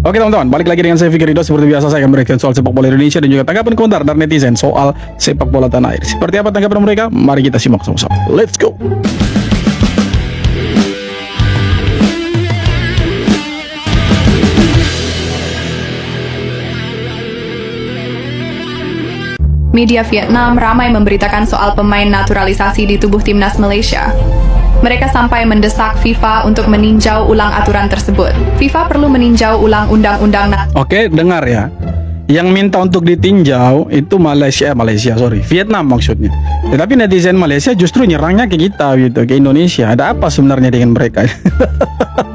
Oke teman-teman, balik lagi dengan saya Fikri Ridho. Seperti biasa saya akan berikan soal sepak bola Indonesia dan juga tanggapan komentar dari netizen soal sepak bola tanah air. Seperti apa tanggapan mereka? Mari kita simak sama-sama. Let's go. Media Vietnam ramai memberitakan soal pemain naturalisasi di tubuh timnas Malaysia. Mereka sampai mendesak FIFA untuk meninjau ulang aturan tersebut. FIFA perlu meninjau ulang undang-undang. Oke, dengar ya. Yang minta untuk ditinjau itu Vietnam maksudnya. Tetapi netizen Malaysia justru nyerangnya ke kita gitu, ke Indonesia. Ada apa sebenarnya dengan mereka?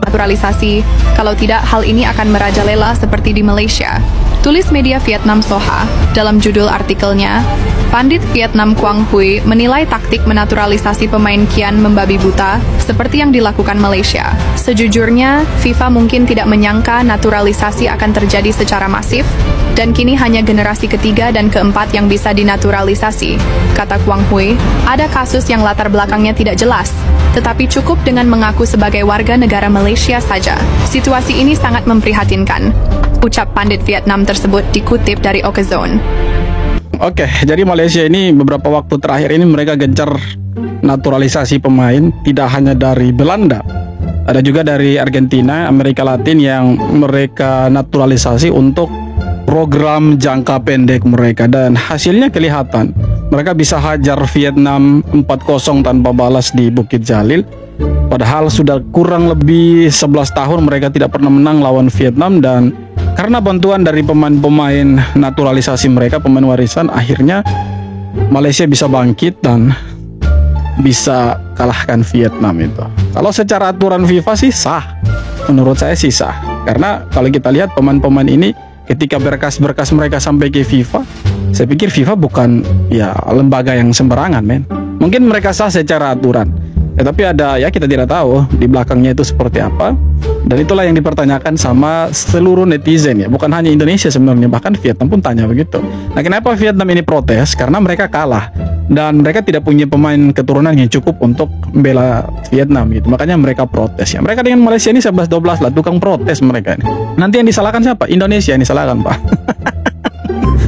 Naturalisasi, kalau tidak hal ini akan merajalela seperti di Malaysia. Tulis media Vietnam Soha dalam judul artikelnya, Pandit Vietnam Quang Huy menilai taktik menaturalisasi pemain kian membabi buta seperti yang dilakukan Malaysia. Sejujurnya, FIFA mungkin tidak menyangka naturalisasi akan terjadi secara masif, dan kini hanya generasi ketiga dan keempat yang bisa dinaturalisasi. Kata Quang Huy, ada kasus yang latar belakangnya tidak jelas, tetapi cukup dengan mengaku sebagai warga negara Malaysia saja. Situasi ini sangat memprihatinkan. Ucap Pandit Vietnam tersebut dikutip dari Okazone. Oke, jadi Malaysia ini beberapa waktu terakhir ini mereka gencar naturalisasi pemain, tidak hanya dari Belanda. Ada juga dari Argentina, Amerika Latin yang mereka naturalisasi untuk program jangka pendek mereka, dan hasilnya kelihatan. Mereka bisa hajar Vietnam 4-0 tanpa balas di Bukit Jalil. Padahal sudah kurang lebih 11 tahun mereka tidak pernah menang lawan Vietnam, dan karena bantuan dari pemain-pemain naturalisasi mereka, pemain warisan, akhirnya Malaysia bisa bangkit dan bisa kalahkan Vietnam itu. Kalau secara aturan FIFA sih sah, menurut saya sih sah. Karena kalau kita lihat pemain-pemain ini ketika berkas-berkas mereka sampai ke FIFA, saya pikir FIFA bukan ya lembaga yang sembarangan, men. Mungkin mereka sah secara aturan, tapi ada ya kita tidak tahu di belakangnya itu seperti apa. Dan itulah yang dipertanyakan sama seluruh netizen ya, bukan hanya Indonesia sebenarnya, bahkan Vietnam pun tanya begitu. Nah, kenapa Vietnam ini protes? Karena mereka kalah dan mereka tidak punya pemain keturunan yang cukup untuk membela Vietnam gitu. Makanya mereka protes ya. Mereka dengan Malaysia ini 11-12 lah, tukang protes mereka ini. Nanti yang disalahkan siapa? Indonesia yang disalahkan, Pak.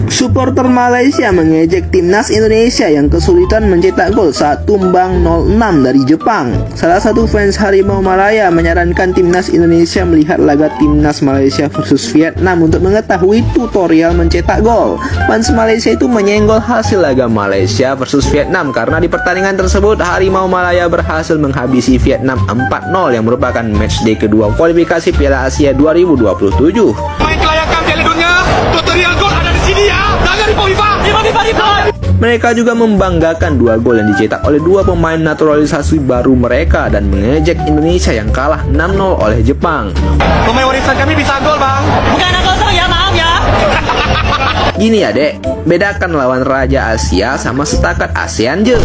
Supporter Malaysia mengejek timnas Indonesia yang kesulitan mencetak gol saat tumbang 0-6 dari Jepang. Salah satu fans Harimau Malaya menyarankan timnas Indonesia melihat laga timnas Malaysia versus Vietnam untuk mengetahui tutorial mencetak gol. Fans Malaysia itu menyenggol hasil laga Malaysia versus Vietnam karena di pertandingan tersebut Harimau Malaya berhasil menghabisi Vietnam 4-0 yang merupakan matchday kedua kualifikasi Piala Asia 2027. Kelayakan Piala Dunia, tutorial gol ada di sini ya. Mereka juga membanggakan 2 gol yang dicetak oleh 2 pemain naturalisasi baru mereka dan mengejek Indonesia yang kalah 6-0 oleh Jepang. Pemain warisan kami bisa gol, Bang. Bukan anak kosong ya, maaf ya. Gini ya, Dek, bedakan lawan Raja Asia sama setakat ASEAN je.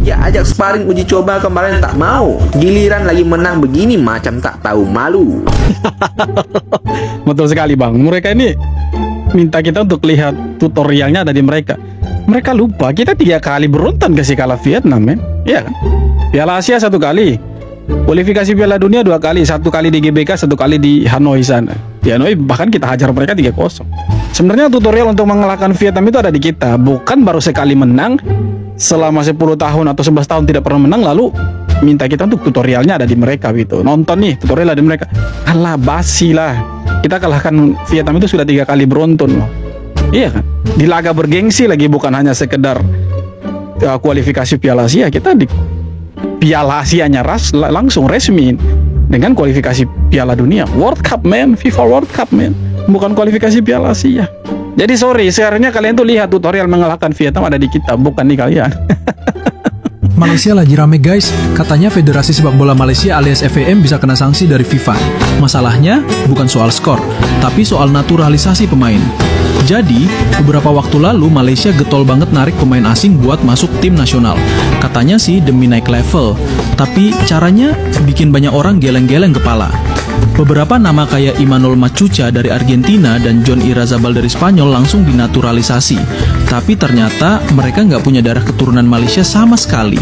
Ya ajak sparring uji coba kemarin tak mau, giliran lagi menang begini macam tak tahu malu. Betul sekali, Bang. Mereka ini minta kita untuk lihat tutorialnya ada di mereka. Mereka lupa kita 3 kali beruntun kasih kalah Vietnam, men. Iya kan? Piala Asia 1 kali, kualifikasi Piala Dunia 2 kali, 1 kali di GBK, 1 kali di Hanoi sana. Di Hanoi bahkan kita hajar mereka 3-0. Sebenarnya tutorial untuk mengalahkan Vietnam itu ada di kita, bukan baru sekali menang selama 10 tahun atau 11 tahun tidak pernah menang lalu minta kita untuk tutorialnya ada di mereka gitu. Nonton nih tutorial ada di mereka. Alah basi lah. Kita kalahkan Vietnam itu sudah 3 kali beruntun loh. Iya kan? Di laga bergengsi lagi, bukan hanya sekedar kualifikasi Piala Asia. Kita di Piala Asianya langsung resmi dengan kualifikasi Piala Dunia, World Cup, man. FIFA World Cup, man. Bukan kualifikasi Piala Asia. Jadi sorry, seharusnya kalian tuh lihat tutorial mengalahkan Vietnam ada di kita, bukan di kalian. Malaysia lagi rame guys, katanya Federasi Sepak Bola Malaysia alias FAM bisa kena sanksi dari FIFA. Masalahnya bukan soal skor, tapi soal naturalisasi pemain. Jadi, beberapa waktu lalu Malaysia getol banget narik pemain asing buat masuk tim nasional. Katanya sih demi naik level, tapi caranya bikin banyak orang geleng-geleng kepala. Beberapa nama kayak Imanol Machuca dari Argentina dan John Irazabal dari Spanyol langsung dinaturalisasi. Tapi ternyata mereka nggak punya darah keturunan Malaysia sama sekali.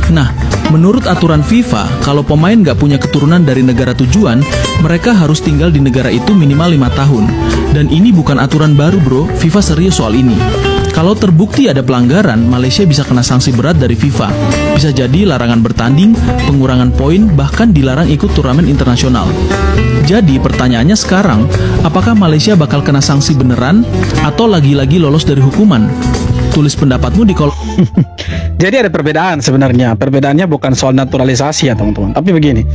Nah, menurut aturan FIFA, kalau pemain nggak punya keturunan dari negara tujuan, mereka harus tinggal di negara itu minimal 5 tahun. Dan ini bukan aturan baru bro, FIFA serius soal ini. Kalau terbukti ada pelanggaran, Malaysia bisa kena sanksi berat dari FIFA. Bisa jadi larangan bertanding, pengurangan poin, bahkan dilarang ikut turnamen internasional. Jadi pertanyaannya sekarang, apakah Malaysia bakal kena sanksi beneran atau lagi-lagi lolos dari hukuman? Tulis pendapatmu di kolom. Jadi ada perbedaan sebenarnya. Perbedaannya bukan soal naturalisasi ya teman-teman. Tapi begini,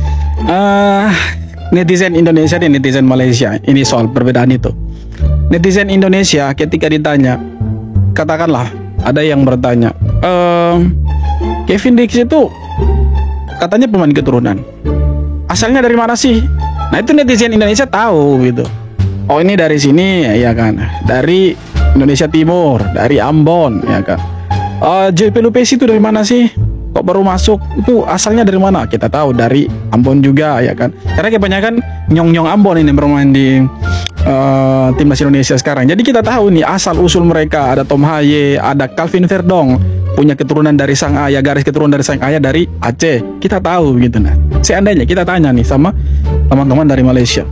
netizen Indonesia dan netizen Malaysia, ini soal perbedaan itu. Netizen Indonesia ketika ditanya, katakanlah ada yang bertanya, Kevin Dix itu katanya pemain keturunan, asalnya dari mana sih? Nah itu netizen Indonesia tahu gitu. Oh ini dari sini ya kan, dari Indonesia Timur, dari Ambon ya kan. JP Lupesi itu dari mana sih? Kok baru masuk? Itu asalnya dari mana? Kita tahu dari Ambon juga ya kan. Karena kebanyakan nyong-nyong Ambon ini bermain di timnas Indonesia sekarang. Jadi kita tahu nih asal usul mereka. Ada Tom Haye, ada Calvin Verdong, punya keturunan dari sang ayah, garis keturunan dari sang ayah dari Aceh. Kita tahu gitu nah. Seandainya kita tanya nih sama teman-teman dari Malaysia,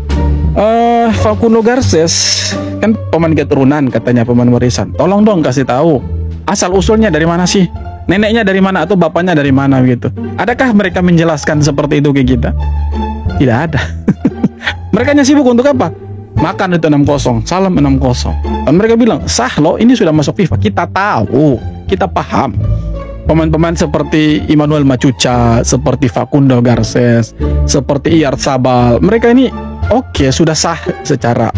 Facundo Garces kan pemain keturunan katanya, pemain warisan. Tolong dong kasih tahu asal usulnya dari mana sih? Neneknya dari mana atau bapaknya dari mana gitu. Adakah mereka menjelaskan seperti itu ke kita? Tidak ada. Mereka hanya sibuk untuk apa? Makan itu 6-0, salam 6-0. Dan mereka bilang, sah loh, ini sudah masuk FIFA. Kita tahu, kita paham. Pemain-pemain seperti Emmanuel Macuca, seperti Facundo Garces, seperti Iyar Sabal, mereka ini oke, sudah sah secara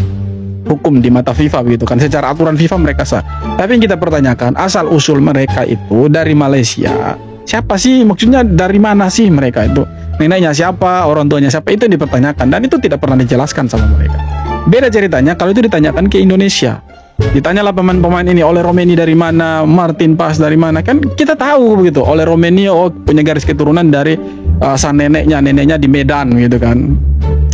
hukum di mata FIFA begitu kan, secara aturan FIFA mereka sah. Tapi yang kita pertanyakan, asal usul mereka itu dari Malaysia, siapa sih? Maksudnya dari mana sih mereka itu? Neneknya siapa, orang tuanya siapa, itu yang dipertanyakan. Dan itu tidak pernah dijelaskan sama mereka. Beda ceritanya kalau itu ditanyakan ke Indonesia. Ditanyalah pemain-pemain ini, Ole Romeni dari mana, Martin Pas dari mana, kan kita tahu begitu. Ole Romeni punya garis keturunan dari sang neneknya di Medan gitu kan.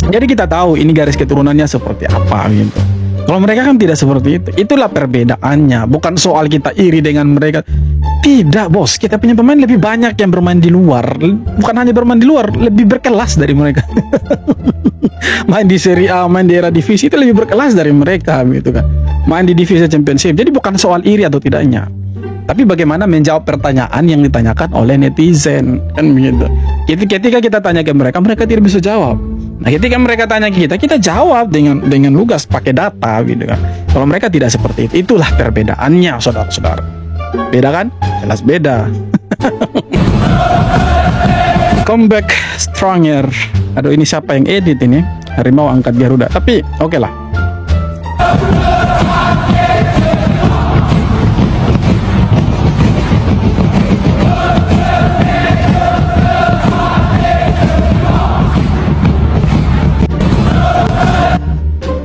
Jadi kita tahu ini garis keturunannya seperti apa gitu. Kalau mereka kan tidak seperti itu. Itulah perbedaannya. Bukan soal kita iri dengan mereka. Tidak bos, kita punya pemain lebih banyak yang bermain di luar. Bukan hanya bermain di luar, lebih berkelas dari mereka. Main di Serie A, main di era divisi itu lebih berkelas dari mereka gitu kan. Main di divisi championship. Jadi bukan soal iri atau tidaknya, tapi bagaimana menjawab pertanyaan yang ditanyakan oleh netizen kan begitu. Ketika kita tanya ke mereka, mereka tidak bisa jawab. Nah, ketika mereka tanya ke kita jawab dengan lugas pakai data gitu kan. Kalau mereka tidak seperti itu, itulah perbedaannya, saudara-saudara. Beda kan? Jelas beda. Comeback stronger. Aduh, ini siapa yang edit ini? Harimau angkat Garuda. Tapi oke lah.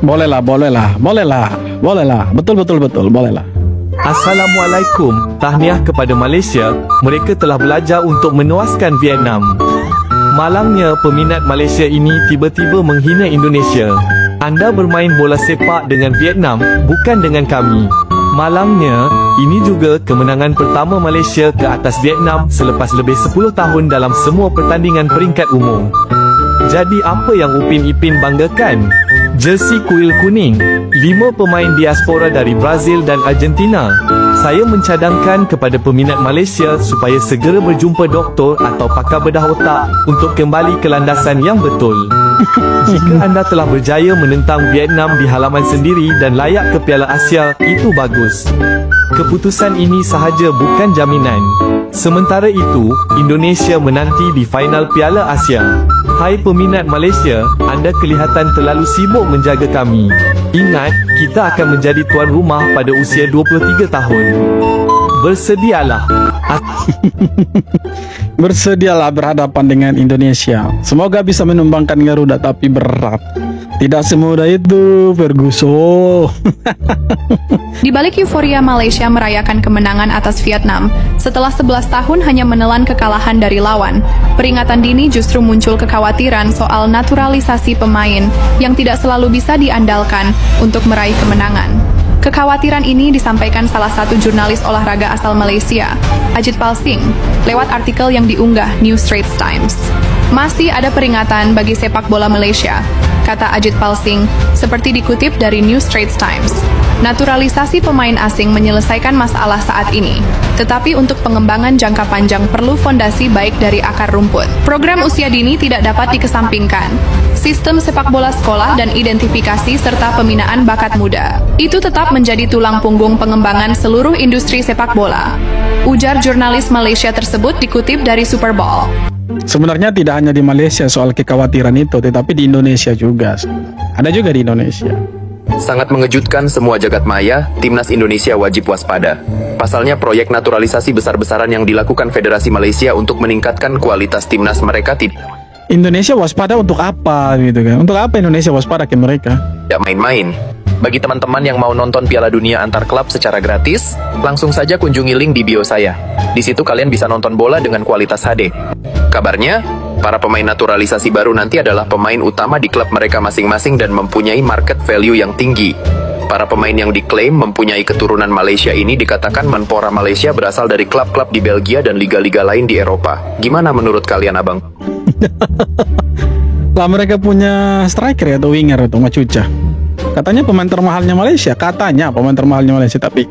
Bolehlah. Betul, bolehlah. Assalamualaikum, tahniah kepada Malaysia, mereka telah belajar untuk menuaskan Vietnam. Malangnya peminat Malaysia ini tiba-tiba menghina Indonesia. Anda bermain bola sepak dengan Vietnam, bukan dengan kami. Malangnya, ini juga kemenangan pertama Malaysia ke atas Vietnam selepas lebih 10 tahun dalam semua pertandingan peringkat umum. Jadi apa yang Upin Ipin banggakan? Jersey kuil kuning, 5 pemain diaspora dari Brazil dan Argentina. Saya mencadangkan kepada peminat Malaysia supaya segera berjumpa doktor atau pakar bedah otak untuk kembali ke landasan yang betul. Jika anda telah berjaya menentang Vietnam di halaman sendiri dan layak ke Piala Asia, itu bagus. Keputusan ini sahaja bukan jaminan. Sementara itu, Indonesia menanti di final Piala Asia. Hai peminat Malaysia, anda kelihatan terlalu sibuk menjaga kami. Ingat, kita akan menjadi tuan rumah pada usia 23 tahun. Bersedialah. Bersedialah berhadapan dengan Indonesia. Semoga bisa menumbangkan Garuda, tapi berat. Tidak semudah itu, Ferguson. Di balik euforia Malaysia merayakan kemenangan atas Vietnam, setelah 11 tahun hanya menelan kekalahan dari lawan, peringatan dini justru muncul kekhawatiran soal naturalisasi pemain yang tidak selalu bisa diandalkan untuk meraih kemenangan. Kekhawatiran ini disampaikan salah satu jurnalis olahraga asal Malaysia, Ajit Palsing, lewat artikel yang diunggah New Straits Times. Masih ada peringatan bagi sepak bola Malaysia, kata Ajit Palsing, seperti dikutip dari New Straits Times. Naturalisasi pemain asing menyelesaikan masalah saat ini, tetapi untuk pengembangan jangka panjang perlu fondasi baik dari akar rumput. Program usia dini tidak dapat dikesampingkan. Sistem sepak bola sekolah dan identifikasi serta pembinaan bakat muda itu tetap menjadi tulang punggung pengembangan seluruh industri sepak bola. Ujar jurnalis Malaysia tersebut dikutip dari Superball. Sebenarnya tidak hanya di Malaysia soal kekhawatiran itu, tetapi di Indonesia juga. Ada juga di Indonesia. Sangat mengejutkan semua jagat maya, Timnas Indonesia wajib waspada. Pasalnya proyek naturalisasi besar-besaran yang dilakukan Federasi Malaysia untuk meningkatkan kualitas timnas mereka Indonesia waspada untuk apa gitu kan? Untuk apa Indonesia waspada ke mereka? tidak main-main. Bagi teman-teman yang mau nonton Piala Dunia antar klub secara gratis, langsung saja kunjungi link di bio saya. Di situ kalian bisa nonton bola dengan kualitas HD. Kabarnya, para pemain naturalisasi baru nanti adalah pemain utama di klub mereka masing-masing dan mempunyai market value yang tinggi. Para pemain yang diklaim mempunyai keturunan Malaysia ini dikatakan Menpora Malaysia berasal dari klub-klub di Belgia dan liga-liga lain di Eropa. Gimana menurut kalian, Abang? Lah mereka punya striker atau winger atau Macuca. Katanya pemain termahalnya Malaysia, tapi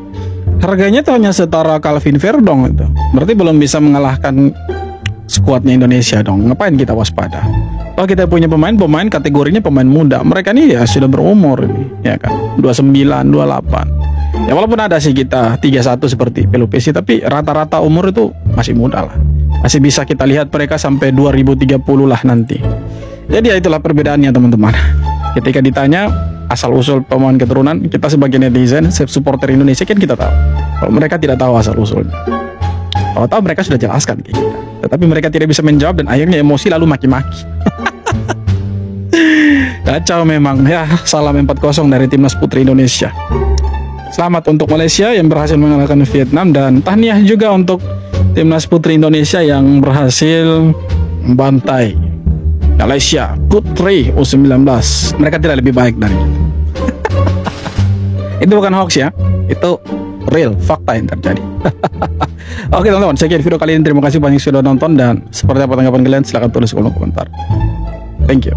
harganya tuh hanya setara Calvin Verdong itu. Berarti belum bisa mengalahkan skuadnya Indonesia dong. Ngapain kita waspada? Kalau kita punya pemain kategorinya pemain muda. Mereka nih ya sudah berumur ini, ya kan. 29, 28. Ya walaupun ada sih kita 31 seperti Pelupesi, tapi rata-rata umur itu masih muda lah. Masih bisa kita lihat mereka sampai 2030 lah nanti. Jadi ya itulah perbedaannya teman-teman. Ketika ditanya asal-usul pemain keturunan, kita sebagai netizen, supporter Indonesia kan kita tahu. Kalau mereka tidak tahu asal-usulnya. Kalau tahu mereka sudah jelaskan kayak kita. Tetapi mereka tidak bisa menjawab dan akhirnya emosi lalu maki-maki. Kacau memang. Ya, salam 4-0 dari Timnas Putri Indonesia. Selamat untuk Malaysia yang berhasil mengalahkan Vietnam, dan tahniah juga untuk Timnas Putri Indonesia yang berhasil membantai Malaysia Putri U19. Mereka tidak lebih baik dari kita. Itu bukan hoax ya, itu real, fakta yang terjadi. Oke teman-teman, sekian video kali ini. Terima kasih banyak sudah nonton, dan seperti apa tanggapan kalian silahkan tulis di kolom komentar. Thank you.